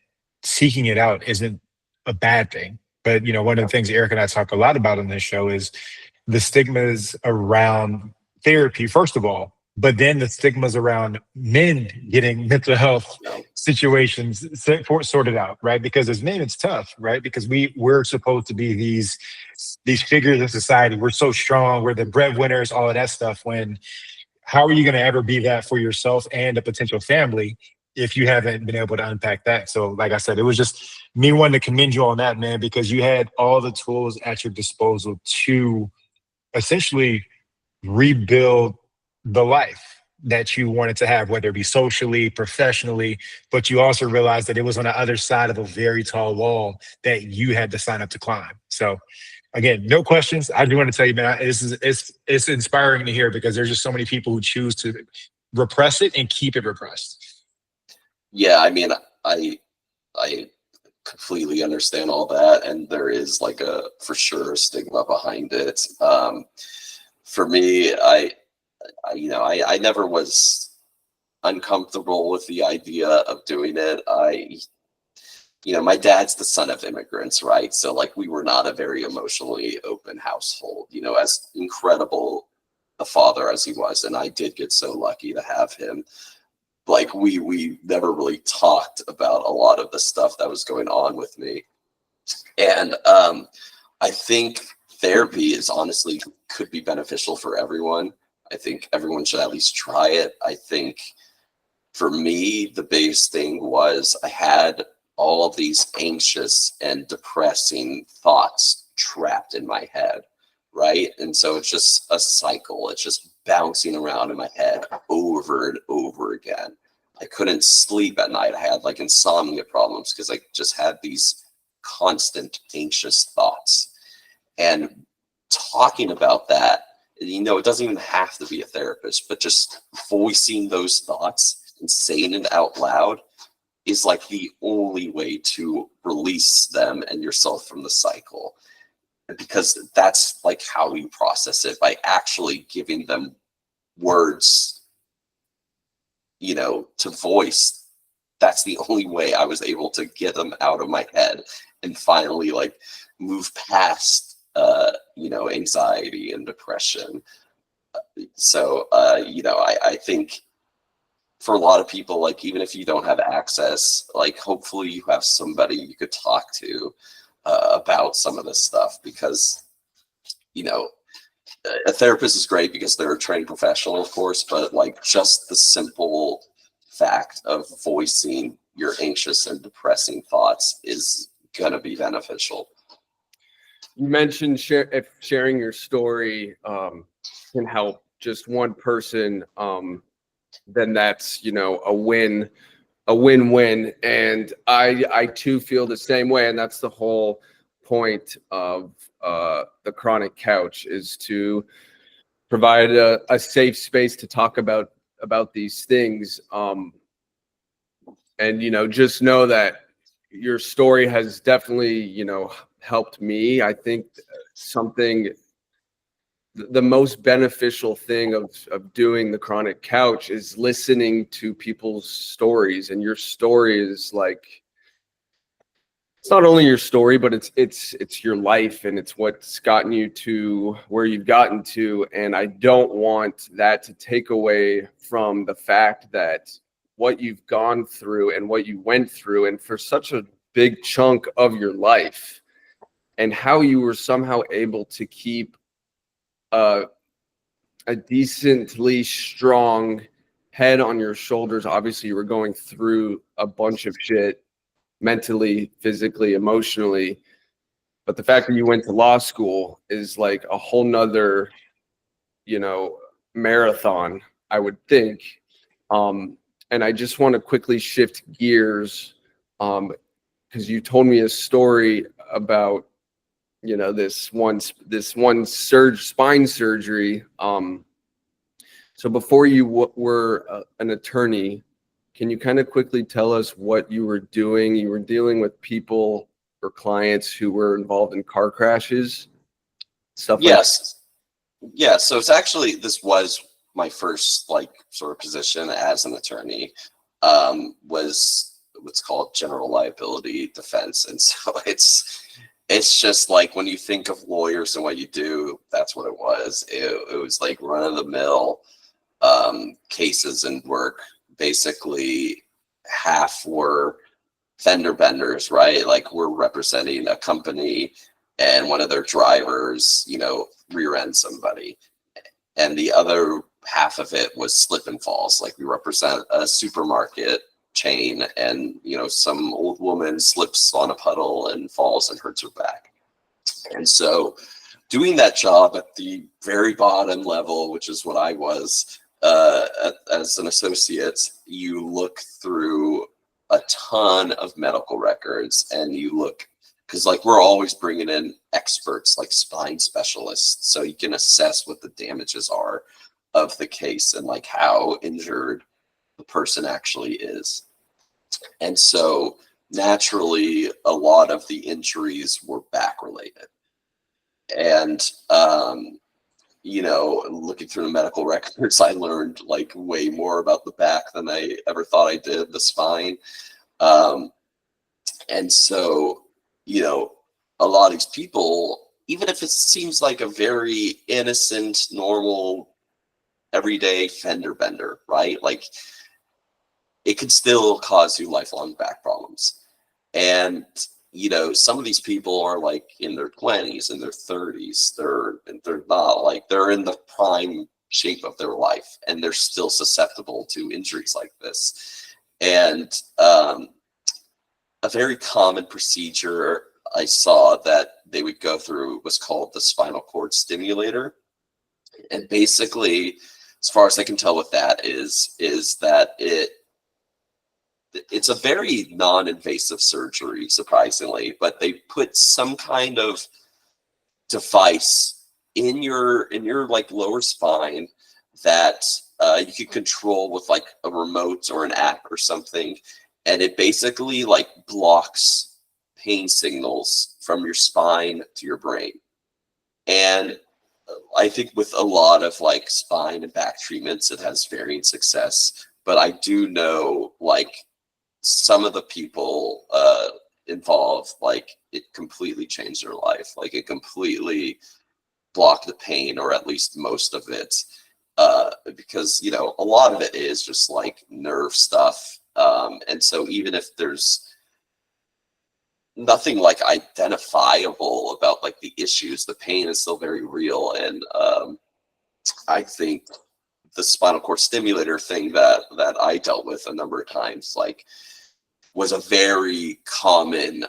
seeking it out isn't a bad thing. But one of the things Eric and I talk a lot about on this show is the stigmas around therapy, first of all, but then the stigmas around men getting mental health situations sorted out, right? Because as men, it's tough, right? Because we're supposed to be these figures in society. We're so strong. We're the breadwinners, all of that stuff. When how are you going to ever be that for yourself and a potential family if you haven't been able to unpack that? So, like I said, it was just me wanting to commend you on that, man, because you had all the tools at your disposal to essentially rebuild the life that you wanted to have, whether it be socially, professionally, but you also realized that it was on the other side of a very tall wall that you had to sign up to climb. So again, no questions. I do want to tell you, man, it's inspiring to hear, because there's just so many people who choose to repress it and keep it repressed. Yeah, I mean, I completely understand all that, and there is for sure a stigma behind it. For me, I never was uncomfortable with the idea of doing it. My dad's the son of immigrants, right? So we were not a very emotionally open household, as incredible a father as he was. And I did get so lucky to have him. We never really talked about a lot of the stuff that was going on with me. And I think therapy is honestly could be beneficial for everyone. I think everyone should at least try it. I think for me, the biggest thing was I had all of these anxious and depressing thoughts trapped in my head, right? And so it's just a cycle. It's just bouncing around in my head over and over again. I couldn't sleep at night. I had insomnia problems because I just had these constant anxious thoughts. And talking about that, it doesn't even have to be a therapist, but just voicing those thoughts and saying it out loud, is like the only way to release them and yourself from the cycle, because that's like how you process it, by actually giving them words, you know, to voice. That's the only way I was able to get them out of my head and finally like move past you know, anxiety and depression. So you know, I think for a lot of people, like even if you don't have access, like hopefully you have somebody you could talk to about some of this stuff, because you know, a therapist is great because they're a trained professional, of course, but like just the simple fact of voicing your anxious and depressing thoughts is going to be beneficial. You mentioned if sharing your story can help just one person, then that's, you know, a win-win. And I too feel the same way. And that's the whole point of the Chronic Couch, is to provide a safe space to talk about these things. And, you know, just know that your story has definitely, you know, helped me. I think the most beneficial thing of doing the Chronic Couch is listening to people's stories. And your story is like, it's not only your story, but it's your life, and it's what's gotten you to where you've gotten to. And I don't want that to take away from the fact that what you've gone through and what you went through, and for such a big chunk of your life, and how you were somehow able to keep a decently strong head on your shoulders. Obviously, you were going through a bunch of shit mentally, physically, emotionally. But the fact that you went to law school is like a whole nother, you know, marathon, I would think. And I just want to quickly shift gears, because you told me a story about, you know, this one spine surgery. So before you were an attorney, can you kind of quickly tell us what you were doing? You were dealing with people or clients who were involved in car crashes, stuff like that. Yes. Yeah. So it's actually, this was my first like sort of position as an attorney, was what's called general liability defense. And so it's just like, when you think of lawyers and what you do, that's what it was. It was like run of the mill cases and work. Basically, half were fender benders, right? Like we're representing a company and one of their drivers, you know, rear end somebody. And the other half of it was slip and falls. Like we represent a supermarket chain, and, you know, some old woman slips on a puddle and falls and hurts her back. And so doing that job at the very bottom level, which is what I was, as an associate, you look through a ton of medical records, and you look, because like we're always bringing in experts like spine specialists, so you can assess what the damages are of the case and like how injured the person actually is. And so naturally, a lot of the injuries were back related. And you know, looking through the medical records, I learned like way more about the back than I ever thought I did, the spine. And so, you know, a lot of these people, even if it seems like a very innocent, normal, everyday fender bender, right? Like it could still cause you lifelong back problems. And you know, some of these people are like in their 20s and their 30s. They're not like, they're in the prime shape of their life, and they're still susceptible to injuries like this. And a very common procedure I saw that they would go through was called the spinal cord stimulator. And basically, as far as I can tell what that is that it's a very non-invasive surgery, surprisingly, but they put some kind of device in your like lower spine that you can control with like a remote or an app or something. and it basically like blocks pain signals from your spine to your brain. And I think with a lot of like spine and back treatments, it has varying success. But I do know like some of the people involved, like it completely changed their life. Like it completely blocked the pain, or at least most of it. Because, you know, a lot of it is just like nerve stuff. And so even if there's nothing like identifiable about like the issues, the pain is still very real. And I think the spinal cord stimulator thing that I dealt with a number of times, like, was a very common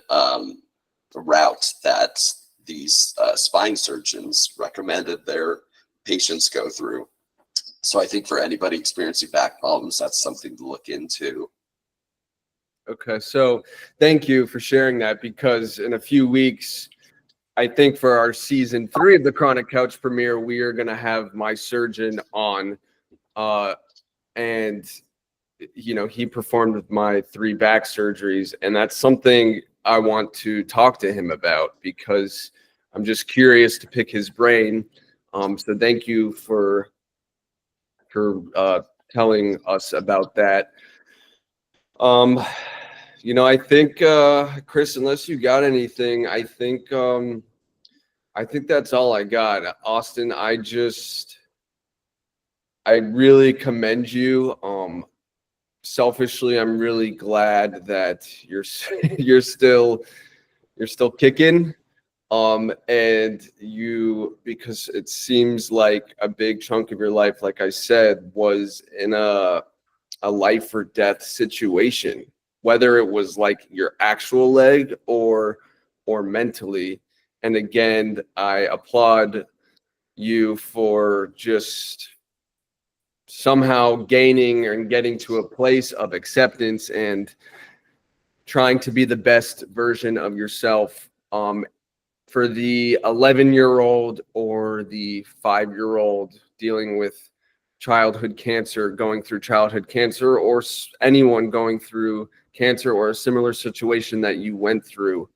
route that these spine surgeons recommended their patients go through. So I think for anybody experiencing back problems, that's something to look into. Okay, so thank you for sharing that, because in a few weeks, I think for our season 3 of the Chronic Couch premiere, we are going to have my surgeon on, and you know, he performed with my 3 back surgeries, and that's something I want to talk to him about, because I'm just curious to pick his brain. So thank you for telling us about that. You know, I think Chris, unless you got anything, I think that's all I got. Austin, I really commend you. Selfishly, I'm really glad that you're you're still kicking. And because it seems like a big chunk of your life, like I said, was in a life or death situation, whether it was like your actual leg or mentally. And again, I applaud you for just somehow gaining and getting to a place of acceptance and trying to be the best version of yourself. For the 11-year-old or the 5-year-old dealing with childhood cancer, going through childhood cancer, or anyone going through cancer or a similar situation that you went through,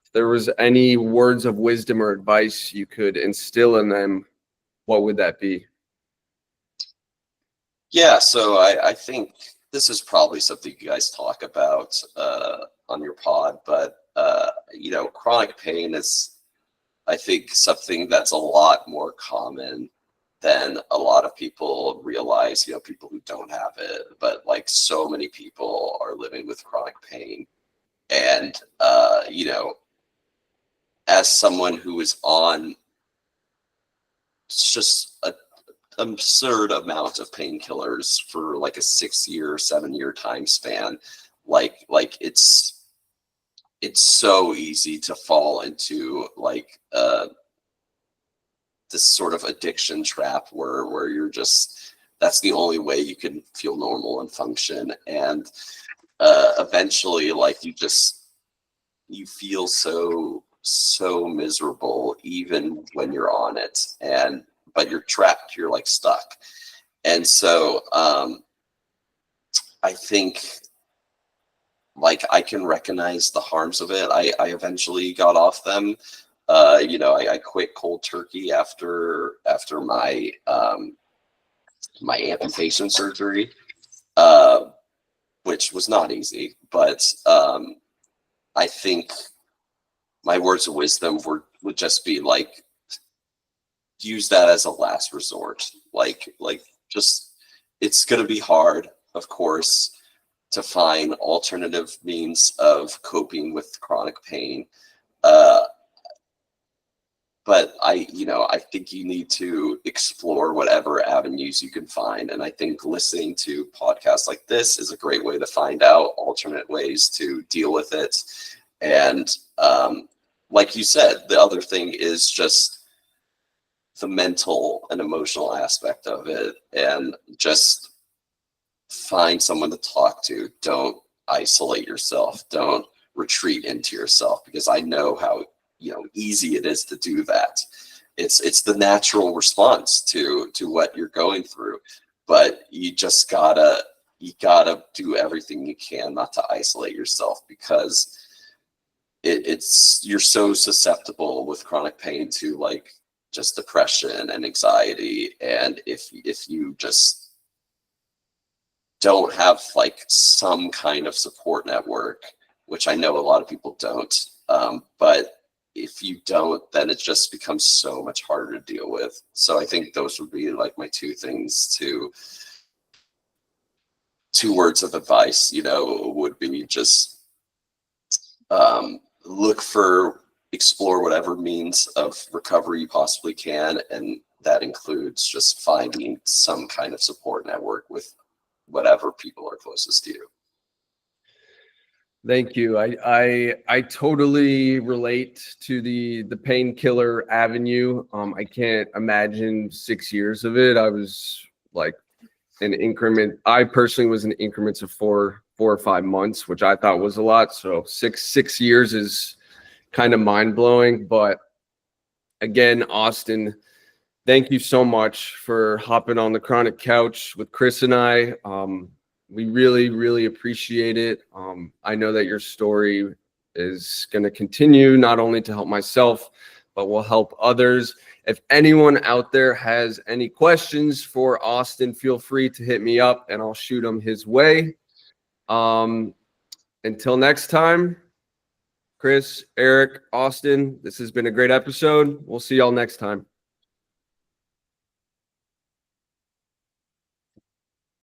if there was any words of wisdom or advice you could instill in them, what would that be? Yeah, so I think this is probably something you guys talk about on your pod, but you know, chronic pain is, I think, something that's a lot more common than a lot of people realize. You know, people who don't have it, but like so many people are living with chronic pain. And you know, as someone who is on just an absurd amount of painkillers for like a 6-year, 7-year time span, like it's so easy to fall into like this sort of addiction trap where you're just, that's the only way you can feel normal and function. And eventually, like, you feel so miserable even when you're on it, but you're trapped, you're like stuck. And so I think, like, I can recognize the harms of it. I eventually got off them. You know, I quit cold turkey after my my amputation surgery, which was not easy. But I think my words of wisdom would just be like, use that as a last resort. Like just, it's gonna be hard, of course, to find alternative means of coping with chronic pain. But I think you need to explore whatever avenues you can find. And I think listening to podcasts like this is a great way to find out alternate ways to deal with it. And like you said, the other thing is just the mental and emotional aspect of it, and just find someone to talk to. Don't isolate yourself. Don't retreat into yourself, because I know how easy it is to do that. It's the natural response to what you're going through, but you just gotta you gotta do everything you can not to isolate yourself, because you're so susceptible with chronic pain to like just depression and anxiety. And if you just don't have like some kind of support network, which I know a lot of people don't, but if you don't, then it just becomes so much harder to deal with. So I think those would be like my two words of advice, would be just explore whatever means of recovery you possibly can. And that includes just finding some kind of support network with whatever people are closest to you. Thank you. I totally relate to the painkiller avenue. I can't imagine 6 years of it. I was like I personally was in increments of 4 or 5 months, which I thought was a lot. So six years is kind of mind blowing. But again, Austin, thank you so much for hopping on the Chronic Couch with Chris and I. We really, really appreciate it. I know that your story is going to continue not only to help myself, but will help others. If anyone out there has any questions for Austin, feel free to hit me up and I'll shoot them his way. Until next time, Chris, Eric, Austin, this has been a great episode. We'll see y'all next time.